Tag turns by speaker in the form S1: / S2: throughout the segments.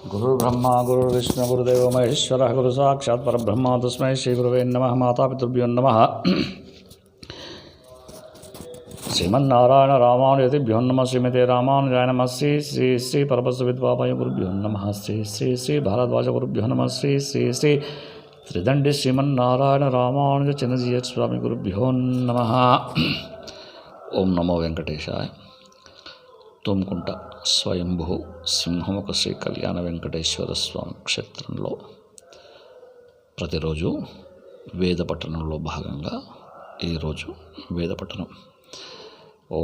S1: गुरुर्ब्रह्मा गुरुर्विष्णु गुरुदेवो महेश्वरः गुरु साक्षात् परब्रह्म तस्मै श्री गुरुवे नमः। मातापितृभ्यो नमः। श्रीमन्नारायण रामानुजतिभ्यो नमः। श्रीमते रामानुजाय नमः। श्री श्री श्री परमसुविद्वापाय गुरुभ्यो नमः। श्री श्री श्री भारद्वाज गुरुभ्यो नमः। श्री श्री श्री त्रिदंडी श्रीमन्नारायण रामानुज चिन्नजीय स्वामी गुरुभ्यो नमः। ओम नमो वेंकटेशाय। తుమ్కుంట స్వయంభూ సింహముఖ శ్రీ కళ్యాణ వెంకటేశ్వర స్వామి క్షేత్రంలో ప్రతిరోజు వేద పఠనంలో భాగంగా ఈరోజు వేద పఠనం. ఓం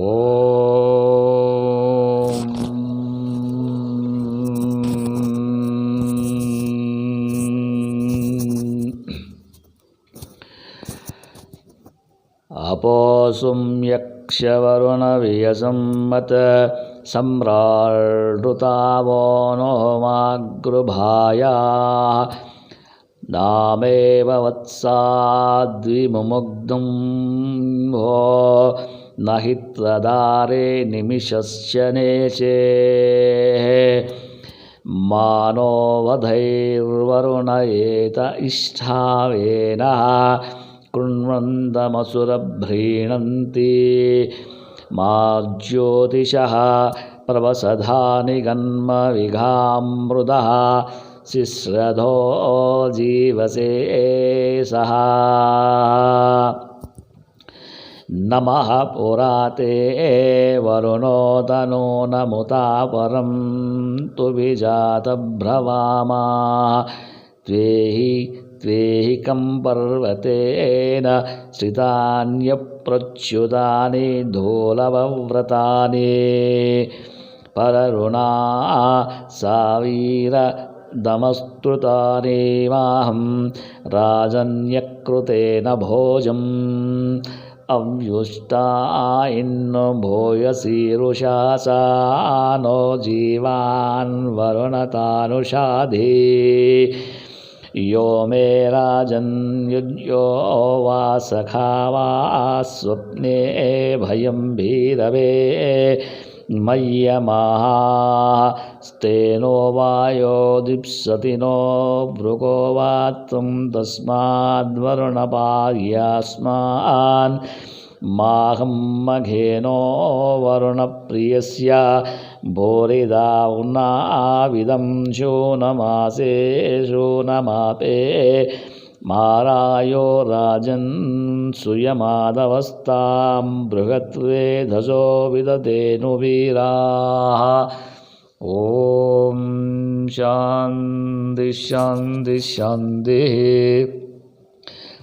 S1: అపోసుం యక్షవరుణ వియసమ్మత సమ్రాళృతావో నోమాగృభాయా నామేవ వత్సాద్విముగ్ధం భో నహి త్వదారే నిమిషశ్చ నేచే మానో వధైర్వరుణ ఏత ఇష్టావేన కృణ్వంతమసురభ్రీణంతి మా జ్యోతిషః ప్రవసధాని గన్మ విఘామృదః శిశ్రధో జీవసే సహ. నమః పురాతే వరుణో తనో నముతా పరం తు విజాతభ్రవామా త్వేహికం పర్వతేన శ్రితాన్యప్రచ్యుతాని ధూలవవ్రతాని పరరుణా సావీర దమస్తృతాని మాహం రాజన్యకృతేన భోజం అవ్యుష్టా ఇన్ను భూయసీరుషాసా నో జీవాన్ వరుణతానుషాధి यो मे राजन्युज्यो वा सखा वा स्वप्ने भयं भीरवे मय्यमास्तेनो वायो दीप्सति नो भृगो वा त्वं तस्माद्वरुणपार्यास्मान् माहं मघेनो वरुणप्रियस्य भूरिदाउनाविदं शूनमासे शूनमापे मारायो राजन् सुयमादवस्तां बृहद्वेधसो विदधेनुवीराः. ॐ शान्ति शान्ति शान्तिः.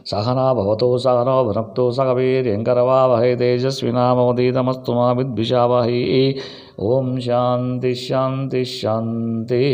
S1: सहना भवतु सहनो भुनक्तु सह वीर्यङ्करवावहै तेजस्विनामोदीतमस्तु मा विद्विषावहै. ओम शांति शांति शांति.